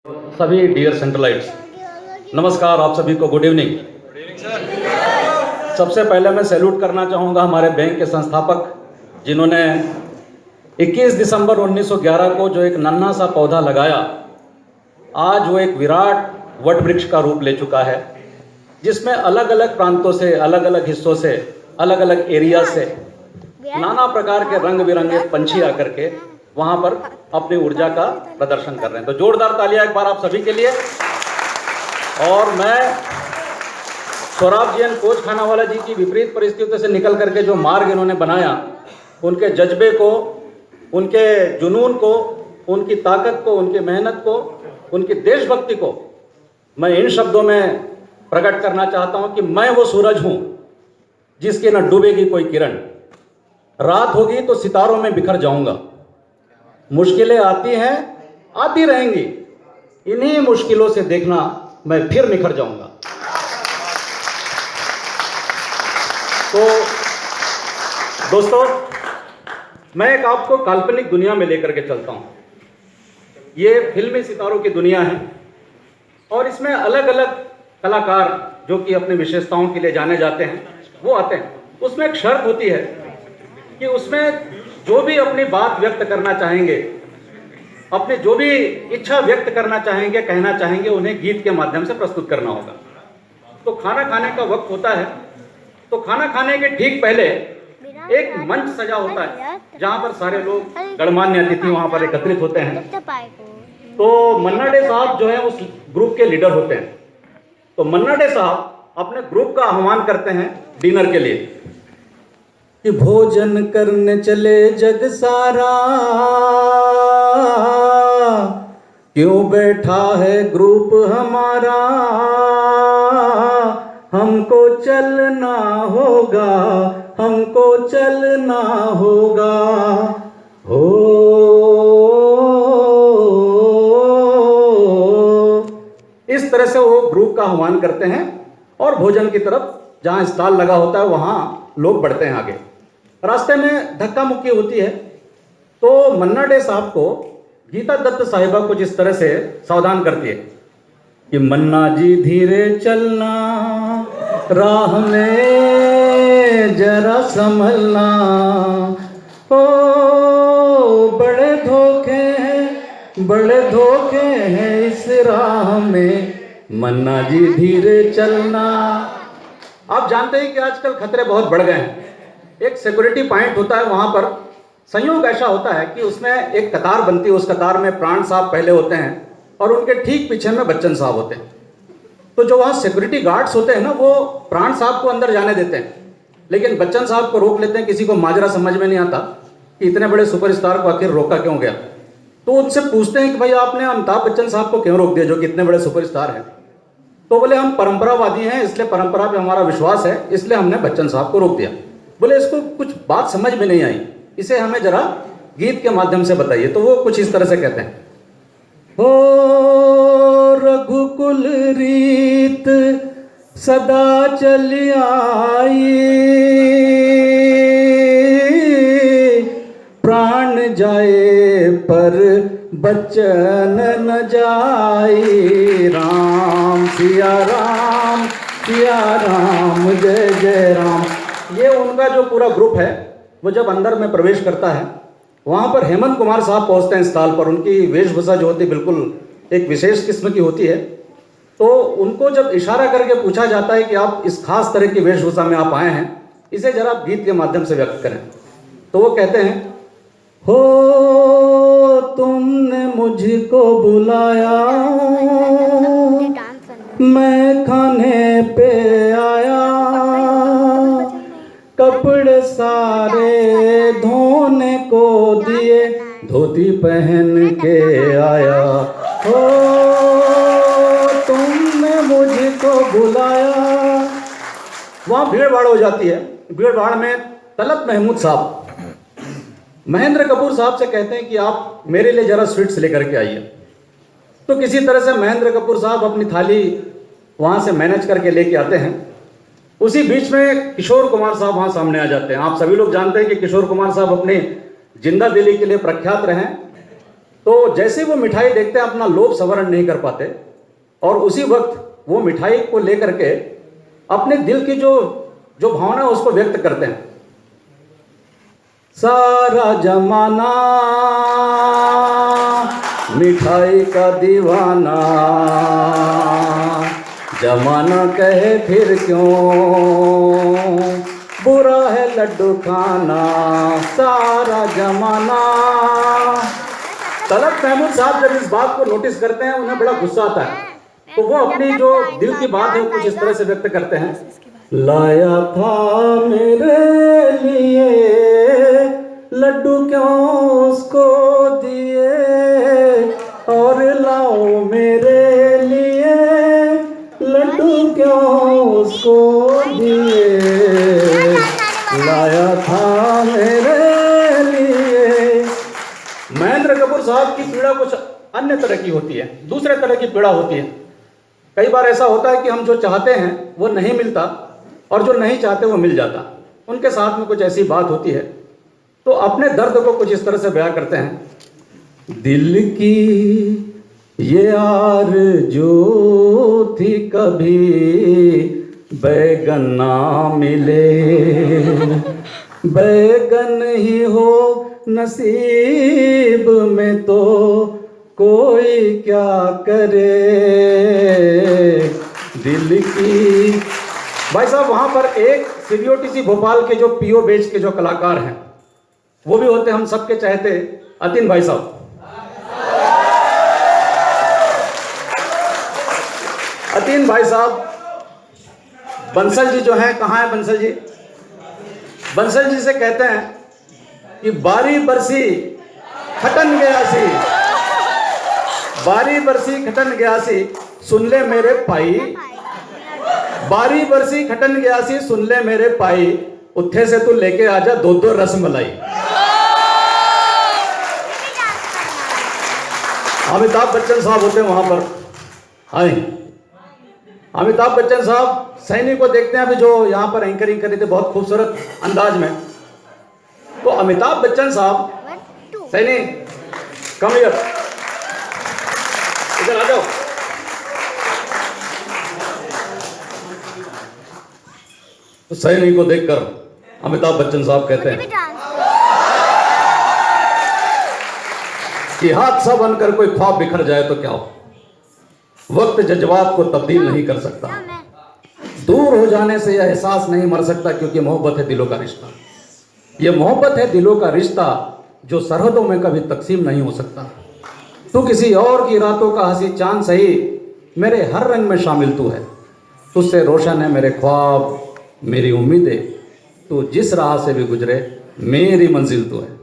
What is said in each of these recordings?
सभी डियर सेंट्रलाइट्स, नमस्कार। आप सभी को गुड इवनिंग। सबसे पहले मैं सैल्यूट करना चाहूँगा हमारे बैंक के संस्थापक, जिन्होंने 21 दिसंबर 1911 को जो एक नन्हा सा पौधा लगाया, आज वो एक विराट वट वृक्ष का रूप ले चुका है, जिसमें अलग अलग प्रांतों से, अलग अलग हिस्सों से, अलग अलग एरिया से नाना प्रकार के रंग बिरंगे पंछी आकर के वहाँ पर अपनी ऊर्जा का प्रदर्शन कर रहे हैं। तो जोरदार तालियां एक बार आप सभी के लिए। और मैं सौराब जी एंड कोच खानावाला जी की विपरीत परिस्थितियों से निकल करके जो मार्ग इन्होंने बनाया, उनके जज्बे को, उनके जुनून को, उनकी ताकत को, उनकी मेहनत को, उनकी देशभक्ति को मैं इन शब्दों में प्रकट करना चाहता हूं कि मैं वो सूरज हूं जिसकी न डूबेगी कोई किरण। रात होगी तो सितारों में बिखर जाऊंगा। मुश्किलें आती हैं, आती रहेंगी, इन्हीं मुश्किलों से देखना मैं फिर निखर जाऊंगा। तो दोस्तों, मैं एक आपको काल्पनिक दुनिया में लेकर के चलता हूं। ये फिल्मी सितारों की दुनिया है और इसमें अलग अलग कलाकार जो कि अपनी विशेषताओं के लिए जाने जाते हैं, वो आते हैं। उसमें एक शर्त होती है कि उसमें जो भी अपनी बात व्यक्त करना चाहेंगे, अपनी जो भी इच्छा व्यक्त करना चाहेंगे, कहना चाहेंगे, उन्हें गीत के माध्यम से प्रस्तुत करना होगा। तो खाना खाने का वक्त होता है, तो खाना खाने के ठीक पहले एक मंच सजा होता है जहां पर सारे लोग गणमान्य अतिथि वहां पर एकत्रित होते हैं। तो मन्ना डे साहब जो है उस ग्रुप के लीडर होते हैं। तो मन्ना डे साहब अपने ग्रुप का आह्वान करते हैं डिनर के लिए कि भोजन करने चले जग सारा, क्यों बैठा है ग्रुप हमारा, हमको चलना होगा, हमको चलना होगा। हो इस तरह से वो ग्रुप का आह्वान करते हैं और भोजन की तरफ जहां स्टॉल लगा होता है वहां लोग बढ़ते हैं आगे। रास्ते में धक्का मुक्की होती है तो मन्ना डे साहब को गीता दत्त साहिबा को जिस तरह से सावधान करती है कि मन्ना जी धीरे चलना, राह में जरा संभलना, ओ बड़े धोखे हैं, बड़े धोखे हैं इस राह में, मन्ना जी धीरे चलना। आप जानते हैं कि आजकल खतरे बहुत बढ़ गए हैं। एक सिक्योरिटी पॉइंट होता है, वहां पर संयोग ऐसा होता है कि उसमें एक कतार बनती है, उस कतार में प्राण साहब पहले होते हैं और उनके ठीक पीछे में बच्चन साहब होते हैं। तो जो वहाँ सिक्योरिटी गार्ड्स होते हैं ना, वो प्राण साहब को अंदर जाने देते हैं, लेकिन बच्चन साहब को रोक लेते हैं। किसी को माजरा समझ में नहीं आता कि इतने बड़े सुपरस्टार को आखिर रोका क्यों गया। तो उनसे पूछते हैं कि भाई आपने अमिताभ बच्चन साहब को क्यों रोक दिया जो कि इतने बड़े सुपरस्टार हैं। तो बोले हम परंपरावादी हैं, इसलिए परंपरा पे हमारा विश्वास है, इसलिए हमने बच्चन साहब को रोक दिया। बोले इसको कुछ बात समझ में नहीं आई, इसे हमें जरा गीत के माध्यम से बताइए। तो वो कुछ इस तरह से कहते हैं, हो रघुकुल रीत सदा चली आई, प्राण जाए पर बच्चन न जाई, राम सिया राम, सिया राम, जय जय राम। ये उनका जो पूरा ग्रुप है वो जब अंदर में प्रवेश करता है, वहाँ पर हेमंत कुमार साहब पहुँचते हैं स्टॉल पर। उनकी वेशभूषा जो होती है बिल्कुल एक विशेष किस्म की होती है। तो उनको जब इशारा करके पूछा जाता है कि आप इस खास तरह की वेशभूषा में आप आए हैं, इसे जरा गीत के माध्यम से व्यक्त करें। तो वो कहते हैं, हो तुमने मुझको बुलाया, मैं खाने पे आया, कपड़े सारे धोने को दिए, धोती पहन के आया, हो तुमने मुझको बुलाया। वहाँ भीड़ भाड़ हो जाती है। भीड़ भाड़ में तलत महमूद साहब महेंद्र कपूर साहब से कहते हैं कि आप मेरे लिए जरा स्वीट्स लेकर के आइए। तो किसी तरह से महेंद्र कपूर साहब अपनी थाली वहाँ से मैनेज करके लेके आते हैं। उसी बीच में किशोर कुमार साहब वहाँ सामने आ जाते हैं। आप सभी लोग जानते हैं कि किशोर कुमार साहब अपने जिंदा दिली के लिए प्रख्यात रहे। तो जैसे वो मिठाई देखते हैं अपना लोभ संवरण नहीं कर पाते और उसी वक्त वो मिठाई को लेकर के अपने दिल की जो जो भावना है उसको व्यक्त करते हैं। सारा जमाना मिठाई का दीवाना, जमाना कहे फिर क्यों बुरा है लड्डू खाना, सारा जमाना। तलत महमूद साहब जब इस बात को नोटिस करते हैं उन्हें बड़ा गुस्सा आता है, तो वो अपनी जो दिल की बात है कुछ इस तरह से व्यक्त करते हैं। लाया था मेरे लिए लड्डू क्यों उसको दिए, और लाओ मेरे लिए लड्डू क्यों उसको दिए, लाया था मेरे लिए। महेंद्र कपूर साहब की पीड़ा कुछ अन्य तरह की होती है, दूसरे तरह की पीड़ा होती है। कई बार ऐसा होता है कि हम जो चाहते हैं वो नहीं मिलता और जो नहीं चाहते वो मिल जाता। उनके साथ में कुछ ऐसी बात होती है, तो अपने दर्द को कुछ इस तरह से बयां करते हैं। दिल की ये आरज़ू थी कभी बैगन ना मिले, बैगन ही हो नसीब में तो कोई क्या करे, दिल की। भाई साहब वहां पर एक सीबीओटीसी भोपाल के जो पीओ बेच के जो कलाकार हैं वो भी होते हम सबके चाहते अतिन भाई साहब। अतिन भाई साहब, बंसल जी जो हैं, कहाँ है बंसल जी? बंसल जी से कहते हैं कि बारी बरसी खटन गया सी, बारी बरसी खटन गया सी सुन ले मेरे भाई, बारी बरसी खटन गया सी सुन ले मेरे पाई, उत्थे से तू लेके आजा दो दो रसमलाई। अमिताभ बच्चन साहब होते हैं वहां पर, आए अमिताभ बच्चन साहब सैनी को देखते हैं अभी जो यहां पर एंकरिंग कर रहे थे बहुत खूबसूरत अंदाज में। तो अमिताभ बच्चन साहब, सैनी कम हियर, इधर आ जाओ। तो सैनी को देखकर अमिताभ बच्चन साहब कहते हैं कि हादसा बनकर कोई ख्वाब बिखर जाए तो क्या हो, वक्त जज्बात को तब्दील नहीं कर सकता, दूर हो जाने से यह एहसास नहीं मर सकता, क्योंकि मोहब्बत है दिलों का रिश्ता, यह मोहब्बत है दिलों का रिश्ता जो सरहदों में कभी तकसीम नहीं हो सकता। तू किसी और की रातों का हंसी चांद सही, मेरे हर रंग में शामिल तू है, तुझसे रोशन है मेरे ख्वाब मेरी उम्मीदें, तू जिस राह से भी गुजरे मेरी मंजिल तू है।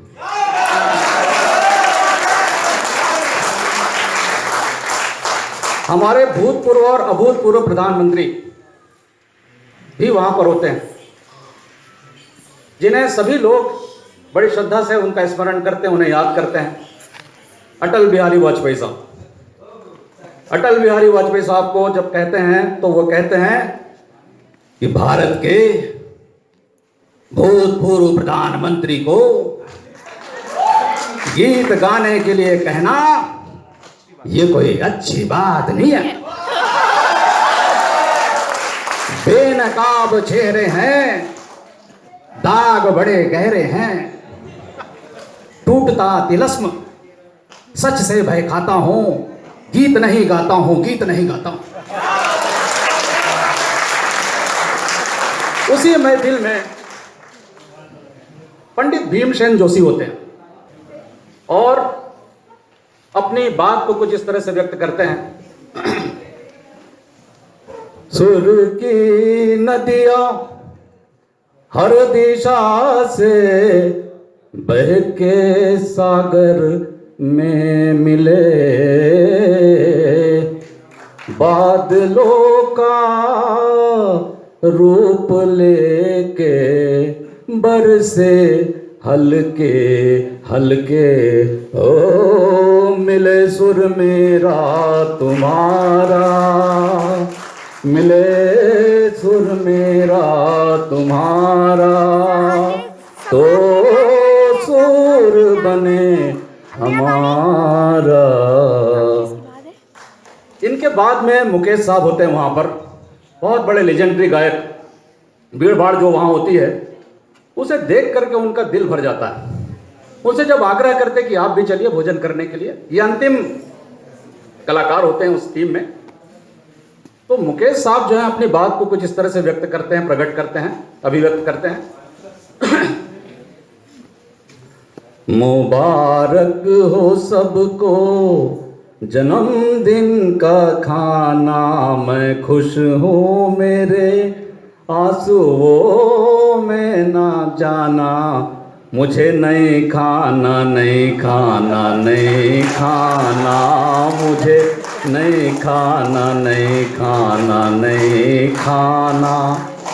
हमारे भूतपूर्व और अभूतपूर्व प्रधानमंत्री भी वहां पर होते हैं, जिन्हें सभी लोग बड़ी श्रद्धा से उनका स्मरण करते हैं, उन्हें याद करते हैं। अटल बिहारी वाजपेयी साहब, अटल बिहारी वाजपेयी साहब को जब कहते हैं तो वो कहते हैं कि भारत के भूतपूर्व प्रधानमंत्री को गीत गाने के लिए कहना ये कोई अच्छी बात नहीं है। बेनकाब चेहरे हैं, दाग बड़े गहरे हैं, टूटता तिलस्म सच से भय खाता हूं, गीत नहीं गाता हूं, गीत नहीं गाता हूं। उसी महफिल में पंडित भीमसेन जोशी होते हैं और अपनी बात को कुछ इस तरह से व्यक्त करते हैं। सुर की नदियां हर दिशा से बह के सागर में मिले, बादलों का रूप लेके बरसे हल्के हल्के, ओ मिले सुर मेरा तुम्हारा, मिले सुर मेरा तुम्हारा, तो सुर बने हमारा। इनके बाद में मुकेश साहब होते हैं वहाँ पर, बहुत बड़े लेजेंडरी गायक। भीड़ भाड़ जो वहाँ होती है उसे देख करके उनका दिल भर जाता है। उनसे जब आग्रह करते कि आप भी चलिए भोजन करने के लिए, ये अंतिम कलाकार होते हैं उस टीम में, तो मुकेश साहब जो है अपनी बात को कुछ इस तरह से व्यक्त करते हैं, प्रकट करते हैं, अभिव्यक्त करते हैं। मुबारक हो सबको जन्मदिन का खाना, मैं खुश हूँ मेरे आंसुओं में ना जाना, मुझे नहीं खाना नहीं खाना नहीं खाना, मुझे नहीं खाना नहीं खाना नहीं खाना।